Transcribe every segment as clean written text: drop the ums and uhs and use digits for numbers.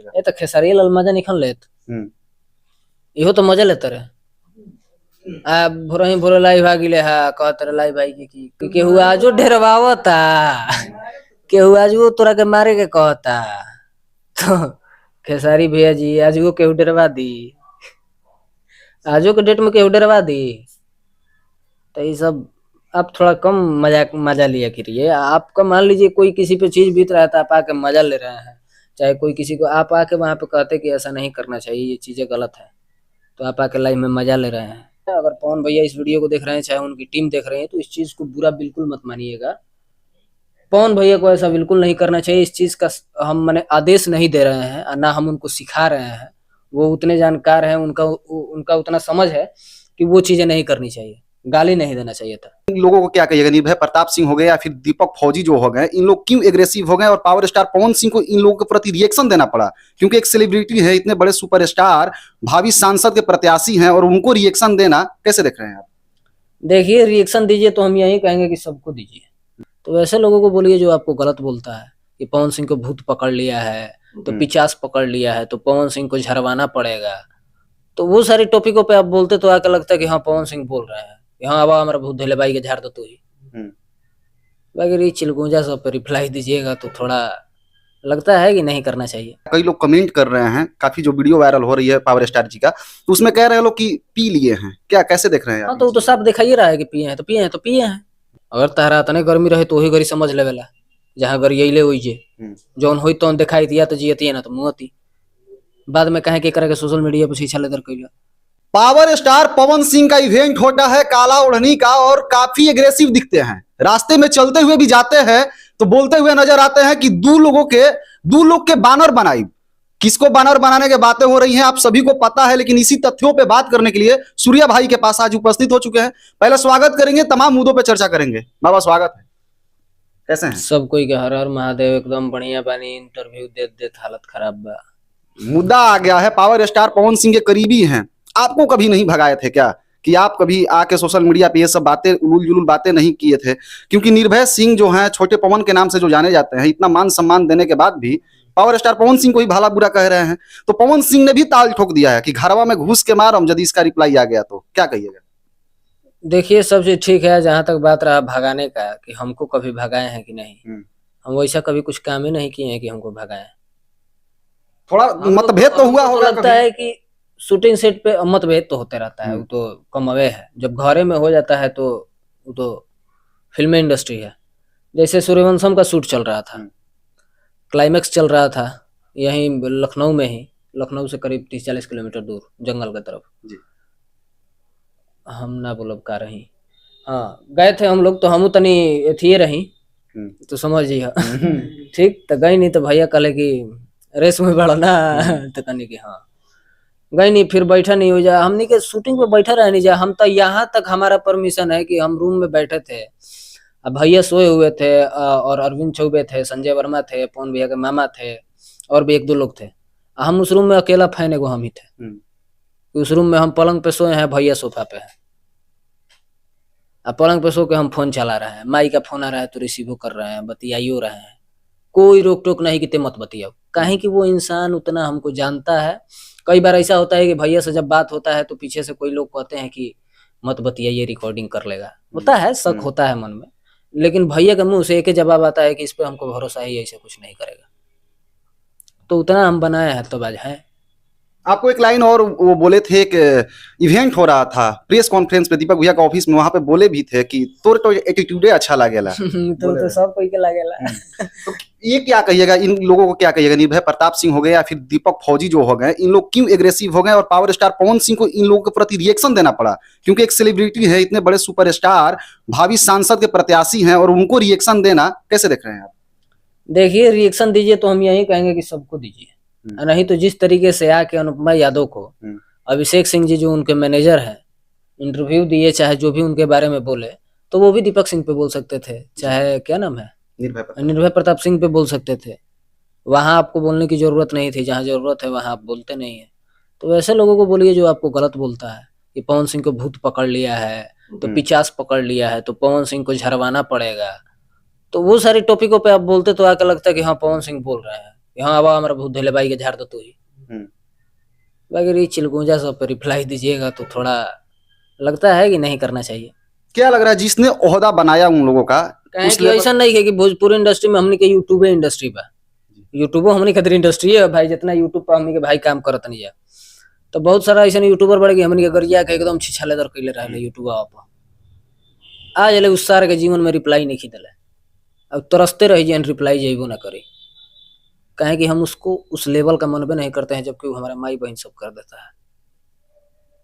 कहिएगा? ये तो खेसारी लाल मजा निकल लेत इहो तो मजा लेते रहे आ भोरही भोर लाई भागिले हा कहत रहे लाई भाई की केहू आजो ढेरवावता केहू आजो तोरा के मारे के कहता तो खेसारी भैया जी आज वो केहू डरवा दी आजो के डेट में केहू डरवा दी तो ये सब आप थोड़ा कम मजा लिया करिए। आपका मान लीजिए कोई किसी पे चीज बीत रहा है तो आप आके मजा ले रहे हैं, चाहे कोई किसी को आप आके वहां पे कहते कि ऐसा नहीं करना चाहिए, ये चीजें गलत है, तो आप आके लाइव में मजा ले रहे हैं। अगर पवन भैया इस वीडियो को देख रहे हैं, चाहे उनकी टीम देख रही है, तो इस चीज को बुरा बिल्कुल मत मानिएगा। पवन भैया को ऐसा बिल्कुल नहीं करना चाहिए। इस चीज का हम माने आदेश नहीं दे रहे हैं, ना हम उनको सिखा रहे हैं। वो उतने जानकार हैं, उनका उतना समझ है कि वो चीजें नहीं करनी चाहिए, गाली नहीं देना चाहिए था। इन लोगों को क्या कहिएगा? निर्भय प्रताप सिंह हो गए या फिर दीपक फौजी जो हो गए, इन लोग क्यों एग्रेसिव हो गए और पावर स्टार पवन सिंह को इन लोगों के प्रति रिएक्शन देना पड़ा? क्योंकि एक सेलिब्रिटी है, इतने बड़े सुपरस्टार, भावी सांसद के प्रत्याशी हैं, और उनको रिएक्शन देना कैसे देख रहे हैं आप? देखिए, रिएक्शन दीजिए तो हम यही कहेंगे कि सबको दीजिए। तो वैसे लोगों को बोलिए जो आपको गलत बोलता है कि पवन सिंह को भूत पकड़ लिया है, तो पिचास पकड़ लिया है, तो पवन सिंह को झरवाना पड़ेगा। तो वो सारी टॉपिकों पे आप बोलते तो आके लगता है कि हाँ पवन सिंह बोल रहे हैं, यहाँ अब हमारा भूत धोले भाई के झाड़ दो तो ही बाकी चिलगूंजा सब पे रिप्लाई दीजिएगा तो थोड़ा लगता है कि नहीं करना चाहिए। कई लोग कमेंट कर रहे हैं, काफी जो वीडियो वायरल हो रही है पावर स्टार जी का, तो उसमें कह रहे हैं लोग कि पी लिए हैं, क्या कैसे देख रहे हैं आप? हाँ, तो वो तो साफ दिखाई रहा है कि पिए हैं तो पिए हैं तो पिए हैं। अगर तहरा तने गर्मी रहे तो वही गरी समझ लेवेला, जहाँ गरी यही ले वही जौन होई तो दिखाई दिया तो जियती है ना तो मुँहती। बाद में कहे कि करके सोशल मीडिया पे शीशा लेदर कैला। पावर स्टार पवन सिंह का इवेंट होता है काला ओढ़नी का, और काफी एग्रेसिव दिखते हैं। रास्ते में चलते हुए भी जाते हैं तो बोलते हुए नजर आते हैं कि दो लोग के बानर बनाई। किसको बानर बनाने की बातें हो रही हैं आप सभी को पता है, लेकिन इसी तथ्यों पे बात करने के लिए सूर्या भाई के पास आज उपस्थित हो चुके हैं। पहले स्वागत करेंगे, तमाम मुद्दों पे चर्चा करेंगे। बाबा स्वागत है, कैसे हैं? सब कोई के हर हर महादेव, एकदम बढ़िया बानी। इंटरव्यू दे हालत खराब बा। मुद्दा आ गया है, पावर स्टार पवन सिंह के करीबी हैं, आपको कभी नहीं भगाए थे क्या कि आप कभी आके सोशल मीडिया पे ये सब बातें, उलूल जुलूल बातें नहीं किए थे? क्योंकि निर्भय सिंह जो हैं, छोटे पवन के नाम से जो जाने जाते हैं, इतना मान सम्मान देने के बाद भी पावर स्टार पवन सिंह को ही भला बुरा कह रहे हैं। तो पवन सिंह ने भी ताल ठोक दिया है कि घरवा में घुस के मार, हम यदि इसका रिप्लाई आ गया तो क्या कहिएगा? देखिए, सब चीज ठीक है। जहां तक बात रहा भगाने का कि हमको कभी भगाए हैं कि नहीं, हम वैसा कभी कुछ काम ही नहीं किए हैं कि हमको भगाए। थोड़ा मतभेद तो हुआ होगा, लगता है कि शूटिंग सेट पे मतभेद तो होते रहता है, वो तो कमवे है। जब घरे में हो जाता है तो वो तो फिल्म इंडस्ट्री है। जैसे सूर्यवंशम का शूट चल रहा था, क्लाइमेक्स चल रहा था यहीं लखनऊ में ही, लखनऊ से करीब 30-40 किलोमीटर दूर जंगल की तरफ जी। हम ना बोलब का रही, हाँ गए थे हम लोग, तो हम तनी थिए रही तो समझिए ठीक। तो गई नहीं तो भैया कहले कि रेस में बढ़ना तो कहने की हाँ गई नहीं। फिर बैठा नहीं हो जा, हमने के शूटिंग पे बैठा रह नहीं जा। हम तो यहाँ तक हमारा परमिशन है कि हम रूम में बैठे थे, अब भैया सोए हुए थे और अरविंद चौबे थे, संजय वर्मा थे, पवन भैया के मामा थे, और भी 1-2 लोग थे। हम उस रूम में अकेला फैन एगो हम ही थे। उस रूम में हम पलंग पे सोए हैं, भैया सोफा पे है। अब पलंग पे सो के हम फोन चला रहे हैं, माई का फोन आ रहा है तो रिसीव कर रहे हैं, बतियाइयो रहे हैं। कोई रोक टोक नहीं कि ते मत बतियाओ, काहे कि वो इंसान उतना हमको जानता है। कई बार ऐसा होता है कि भैया से जब बात होता है तो पीछे से कोई लोग कहते हैं कि मत बतियाइए, रिकॉर्डिंग कर लेगा। होता है, शक होता है मन में, लेकिन भैया के मुंह से एक ही जवाब आता है कि इस पे हमको भरोसा है, ऐसे कुछ नहीं करेगा। तो उतना हम बनाए हैं तो बाज है। आपको एक लाइन और वो बोले थे कि इवेंट हो रहा था प्रेस कॉन्फ्रेंस पे दीपक भैया का ऑफिस में, वहां पे बोले भी थे कि तोर तो एटीट्यूडे अच्छा लागेला। तो सब कोई के लागेला। तो ये क्या कहिएगा, इन लोगों को क्या कहिएगा? निर्भय प्रताप सिंह हो गए या फिर दीपक फौजी जो हो गए, इन लोग क्यों एग्रेसिव हो गए और पावर स्टार पवन सिंह को इन लोगों के प्रति रिएक्शन देना पड़ा? क्योंकि एक सेलिब्रिटी है, इतने बड़े सुपरस्टार, भावी सांसद के प्रत्याशी हैं, और उनको रिएक्शन देना कैसे देख रहे हैं आप? देखिए, रिएक्शन दीजिए तो हम यही कहेंगे कि सबको दीजिए, नहीं तो जिस तरीके से आके अनुपमा यादव को अभिषेक सिंह जी जो उनके मैनेजर हैं इंटरव्यू दिए, चाहे जो भी उनके बारे में बोले, तो वो भी दीपक सिंह पे बोल सकते थे, चाहे क्या नाम है निर्भय प्रताप सिंह पे बोल सकते थे। वहां आपको बोलने की जरूरत नहीं थी, जहां जरूरत है वहां आप बोलते नहीं है। तो वैसे लोगों को बोलिए जो आपको गलत बोलता है कि पवन सिंह को भूत पकड़ लिया है, तो पिचास पकड़ लिया है, तो पवन सिंह को झरवाना पड़ेगा। तो वो सारी टॉपिकों पे आप बोलते तो आके लगता है कि हाँ पवन सिंह बोल रहे हैं, यहाँ आवा हमारा भूत धैले बाई के झाड़ दो तो ही बाकी चिलगूंजा सब पे रिप्लाई दीजिएगा तो थोड़ा लगता है कि नहीं करना चाहिए। क्या लग रहा है जिसने ओहदा बनाया उन लोगों का कहें कि ऐसा नहीं है कि भोजपुरी इंडस्ट्री में हमने के यूट्यूब इंडस्ट्री पर यूट्यूबो हमने खातिर इंडस्ट्री है भाई, जितना यूट्यूब पर हमने के भाई काम करत नहीं है तो बहुत सारा ऐसा यूट्यूबर बढ़ गए हमने के गरिया के एकदम छिछलेदर कइले रहले यूट्यूब पर आज ले उस सार के जीवन में रिप्लाई नहीं खिदले अब तरसते रह जाए रिप्लाई जेबो ना करे कहें कि हम उसको उस लेवल का मनबे नहीं करते हैं जबकि वो हमारा माई बहन सब कर देता है।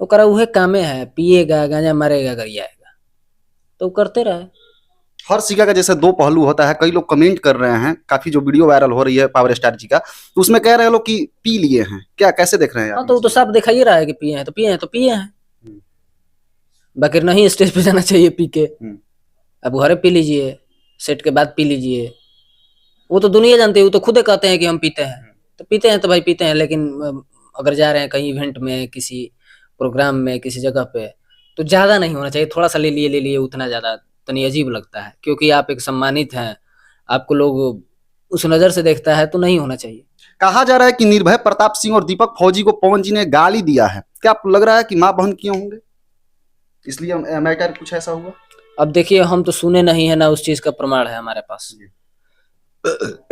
वो करा उहे कामे है, पिएगा गांजा मारेगा गरियाएगा तो करते रहे। हर सिक्का का जैसे दो पहलू होता है। कई लोग कमेंट कर रहे हैं, काफी जो वीडियो वायरल हो रही है पावर स्टार जी का, तो उसमें कह रहे हैं लोग कि पी लिए हैं, क्या कैसे देख रहे हैं? हाँ तो वो तो साफ दिखा ही रहा है कि पिए हैं तो पिए हैं तो पिए हैं, बाकी नहीं स्टेज पे जाना चाहिए पी के। अब घरे पी लीजिए, सेट के बाद पी लीजिए, वो तो दुनिया जानती है, वो तो खुद कहते हैं कि हम पीते हैं तो पीते हैं तो भाई पीते हैं। लेकिन अगर जा रहे हैं कहीं इवेंट में, किसी प्रोग्राम में, किसी जगह पे तो ज्यादा नहीं होना चाहिए, थोड़ा सा ले लिए उतना ज्यादा तनी अजीब लगता है क्योंकि आप एक सम्मानित हैं, आपको लोग उस नजर से देखता है तो नहीं होना चाहिए। कहा जा रहा है कि निर्भय प्रताप सिंह और दीपक फौजी को पवन जी ने गाली दिया है, क्या आपको लग रहा है कि मां बहन किए होंगे इसलिए मैटर कुछ ऐसा हुआ? अब देखिए हम तो सुने नहीं है ना उस चीज का प्रमाण है हमारे पास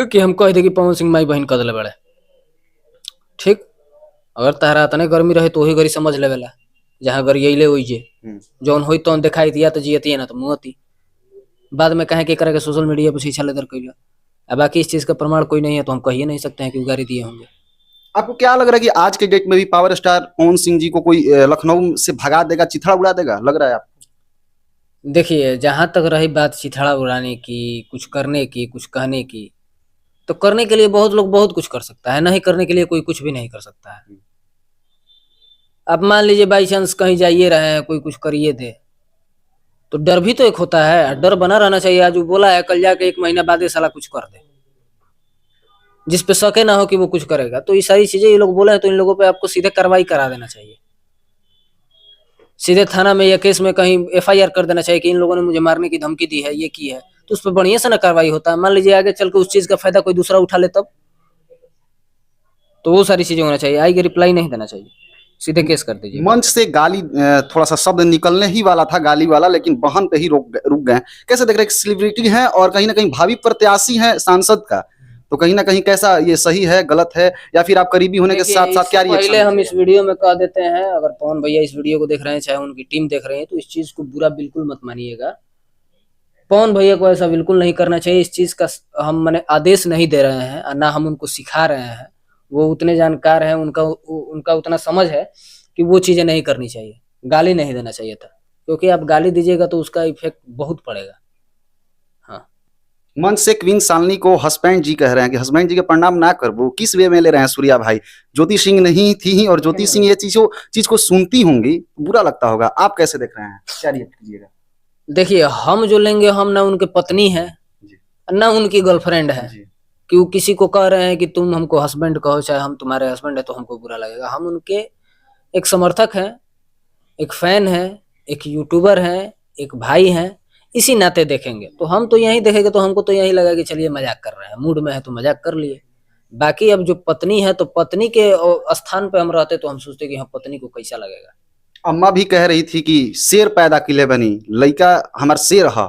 कि हम कह दे कि पवन सिंह माई बहन कदले बड़े ठीक। अगर तहरा तने गर्मी रहे तो वही गरी समझ लेवेला, जहाँ गरियले होइए जौन होई तौन दिखाई दिया तो जियती है ना तो मुहती, बाद में कहें कि करे के सोशल मीडिया पर शीशा लेदर कैला। अब बाकी इस चीज का प्रमाण कोई नहीं है तो हम कह ही नहीं सकते हैं कि गाली दिए होंगे। आपको क्या लग रहा है कि आज के डेट में भी पावर स्टार पवन सिंह जी को कोई लखनऊ से भगा देगा, चिथड़ा उड़ा देगा, लग रहा है आपको? देखिए जहां तक रही बात चिथड़ा उड़ाने की, कुछ करने की, कुछ कहने की, तो करने के लिए बहुत लोग बहुत कुछ कर सकता है, नहीं करने के लिए कोई कुछ भी नहीं कर सकता है। अब मान लीजिए बाई चांस कहीं जाइए रहे हैं, कोई कुछ करिए दे तो डर भी तो एक होता है, डर बना रहना चाहिए। आज वो बोला है कल जाके 1 महीना बाद ये साला कुछ कर दे, जिस पे शके ना हो कि वो कुछ करेगा। तो ये सारी चीजें ये लोग बोले हैं तो इन लोगों पे आपको सीधे कार्रवाई करा देना चाहिए, सीधे थाना में या केस में कहीं FIR कर देना चाहिए कि इन लोगों ने मुझे मारने की धमकी दी है, ये की है, तो उस पर बढ़िया से ना कार्रवाई होता है। मान लीजिए आगे चल के उस चीज का फायदा कोई दूसरा उठा ले तब, तो वो सारी चीजें होना चाहिए। आगे रिप्लाई नहीं देना चाहिए, सीधे केस कर दीजिए। मंच से गाली थोड़ा सा शब्द निकलने ही वाला था गाली वाला, लेकिन बहन पे ही रुक गए। कैसे देख रहे हैं? सेलिब्रिटी हैं और कहीं ना कहीं भावी प्रत्याशी हैं सांसद का, तो कहीं ना कहीं कैसा ये सही है, गलत है, या फिर आप करीबी होने के साथ साथ क्या रिएक्शन? पहले हम इस वीडियो में कह देते हैं, अगर पवन भैया इस वीडियो को देख रहे हैं, चाहे उनकी टीम देख रहे हैं, तो इस चीज को बुरा बिल्कुल मत मानिएगा। पवन भैया को ऐसा बिल्कुल नहीं करना चाहिए। इस चीज का हम माने आदेश नहीं दे रहे हैं, ना हम उनको सिखा रहे हैं। वो उतने जानकार हैं, उनका उतना समझ है कि वो चीजें नहीं करनी चाहिए। गाली नहीं देना चाहिए था, क्योंकि आप गाली दीजिएगा तो उसका इफेक्ट बहुत पड़ेगा। हाँ, मंच से क्वीन शालिनी को हस्बैंड जी कह रहे हैं कि हस्बैंड जी के प्रणाम ना कर, वो किस वे में ले रहे हैं सूर्या भाई? ज्योति सिंह नहीं थी ही, और ज्योति सिंह ये चीज को सुनती होंगी, बुरा लगता होगा। आप कैसे देख रहे हैं, क्या रिएक्ट कीजिएगा? देखिए हम जो लेंगे, हम ना उनके पत्नी है ना उनकी गर्लफ्रेंड है कि वो किसी को कह रहे हैं कि तुम हमको हस्बैंड कहो, चाहे हम तुम्हारे हस्बैंड है तो हमको बुरा लगेगा। हम उनके एक समर्थक हैं, एक फैन है, एक यूट्यूबर है, एक भाई हैं, इसी नाते देखेंगे। तो हम तो यही देखेंगे तो हमको तो यही लगा कि चलिए मजाक कर रहे हैं, मूड में है तो मजाक कर लिए। बाकी अब जो पत्नी है तो पत्नी के स्थान पे हम रहते तो हम सोचते कि हाँ पत्नी को कैसा लगेगा। अम्मा भी कह रही थी कि शेर पैदा किले बनी, लड़का हमार शेर है,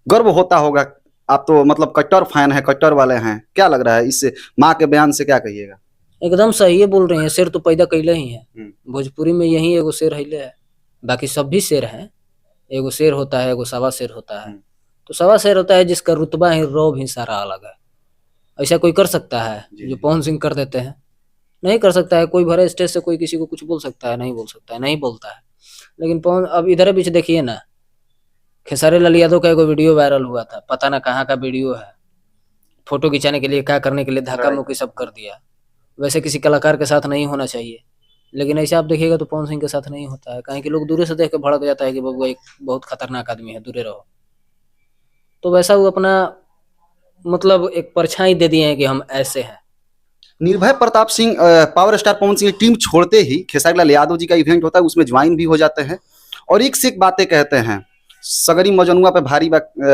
गर्व होता होगा। आप तो मतलब कट्टर फैन है, कट्टर वाले हैं, क्या लग रहा है इससे? माँ के बयान से क्या कहिएगा? एकदम सही है बोल रहे हैं, शेर तो पैदा कैले ही है। भोजपुरी में यही एगो शेर हिले है, बाकी सब भी शेर हैं। एगो शेर होता है, एगो सवा शेर होता है। तो सवा शेर होता है जिसका रुतबा ही, रौब ही सारा अलग है। ऐसा कोई कर सकता है जो पवन सिंह कर देते हैं? नहीं कर सकता है। कोई भरे स्टेज से कोई किसी को कुछ बोल सकता है? नहीं बोल सकता है, नहीं बोलता है। लेकिन पवन, अब इधर बीच देखिए ना, खेसारी लाल यादव का एगो वीडियो वायरल हुआ था, पता ना कहाँ का वीडियो है, फोटो खिंचाने के लिए क्या करने के लिए धक्का मुक्की सब कर दिया। वैसे किसी कलाकार के साथ नहीं होना चाहिए, लेकिन ऐसे आप देखिएगा तो पवन सिंह के साथ नहीं होता है। कहीं कि लोग दूर से देख के भड़क जाता है कि बबुआ एक बहुत खतरनाक आदमी है, दूरे रहो। तो वैसा वो अपना मतलब एक परछाई दे दिए हैं कि हम ऐसे हैं। निर्भय प्रताप सिंह पावर स्टार पवन सिंह की टीम छोड़ते ही खेसारी लाल यादव जी का इवेंट होता है, उसमें ज्वाइन भी हो जाते हैं और एक से एक बातें कहते हैं। सगरी मजनुआ पे भारी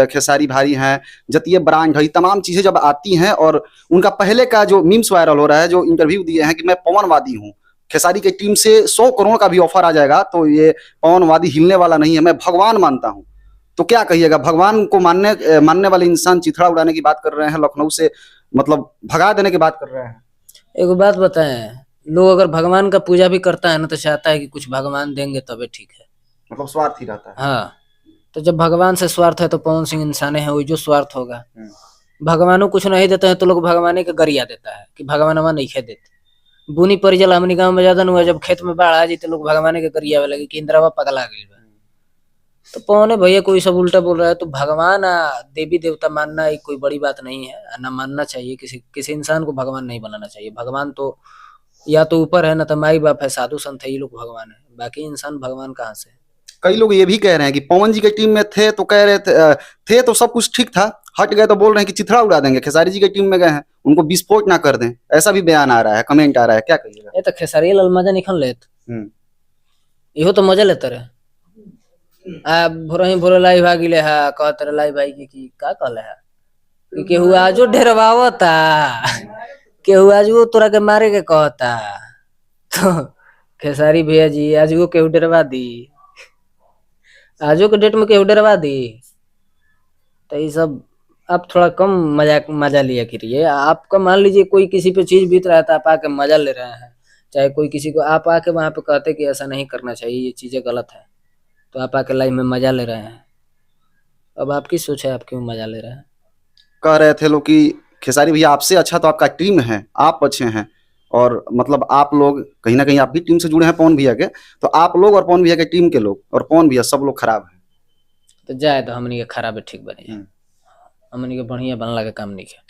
खेसारी भारी हैं, जतिये ब्रांड है, तमाम चीजें जब आती हैं और उनका पहले का जो मीम्स वायरल हो रहा है, जो इंटरव्यू दिए हैं कि मैं पवनवादी हूँ, खेसारी की टीम से 100 करोड़ का भी ऑफर आ जाएगा तो ये पवनवादी हिलने वाला नहीं है, मैं भगवान मानता हूँ। तो क्या कहिएगा, भगवान को मानने वाले इंसान चिथड़ा उड़ाने की बात कर रहे हैं, लखनऊ से मतलब भगा देने की बात कर रहे हैं। एक बात बताएं, लोग अगर भगवान का पूजा भी करता है ना तो चाहता है कि कुछ भगवान देंगे तबे ठीक है, मतलब स्वार्थ ही रहता है। हाँ, तो जब भगवान से स्वार्थ है तो पवन सिंह इंसान है, वही जो स्वार्थ होगा। भगवानों कुछ नहीं देते हैं तो लोग भगवान के गरिया देता है कि भगवान नहीं खे देते। बुनी परिजल हमनी गांव में ज्यादा हुआ, जब खेत में बाढ़ आ जाती लोग भगवान के गरिया लगे कि इंदिरावा पगला गई। तो पवने भैया कोई सब उल्टा बोल रहा है। तो भगवान देवी देवता मानना एक कोई बड़ी बात नहीं है, ना मानना चाहिए। किसी इंसान को भगवान नहीं बनाना चाहिए। भगवान तो या तो ऊपर है, ना तो माई बाप है, साधु संत है, ये लोग भगवान है। बाकी इंसान भगवान कहाँ से? कई लोग ये भी कह रहे हैं कि पवन जी की टीम में थे तो कह रहे थे तो सब कुछ ठीक था, हट गए तो बोल रहे हैं कि चिथड़ा उड़ा देंगे। खेसारी जी की टीम में गए हैं, उनको विस्फोट ना कर दें, ऐसा भी बयान आ रहा है, कमेंट आ रहा है, क्या कहिएगा? ये तो खेसारी लाल मजा निकल लेत, इहो तो मजा लेते रहे। भोरे लाई भागी ले है, कहते रहे लाई भाई की का कहले है कि केहू आजो ढेरवावता, केहू आज वो तोरा के मारे के कहता। तो खेसारी भैया जी आज वो केहू डरवा दी, आजो के डेट में केहू डरवा दी। तो ये सब आप थोड़ा कम मजा लिया करिए। आपका मान लीजिए कोई किसी पे चीज बीत रहा है तो आप आके मजा ले रहे हैं, चाहे कोई किसी को आप आके वहां पे कहते कि ऐसा नहीं करना चाहिए, ये चीजें गलत है, तो आप आके लाइफ में मजा ले रहे हैं। अब आपकी सोच है, आप क्यों मजा ले रहे हैं? कह रहे थे लोग कि खेसारी भैया आपसे अच्छा तो आपका टीम है, आप अच्छे हैं, और मतलब आप लोग कहीं ना कहीं आप भी टीम से जुड़े हैं पवन भैया के, तो आप लोग और पवन भैया के टीम के लोग और पवन भैया सब लोग खराब हैं। तो जाए तो हमनी के खराब है ठीक बने, हमनी के बढ़िया बनला के काम नहीं है।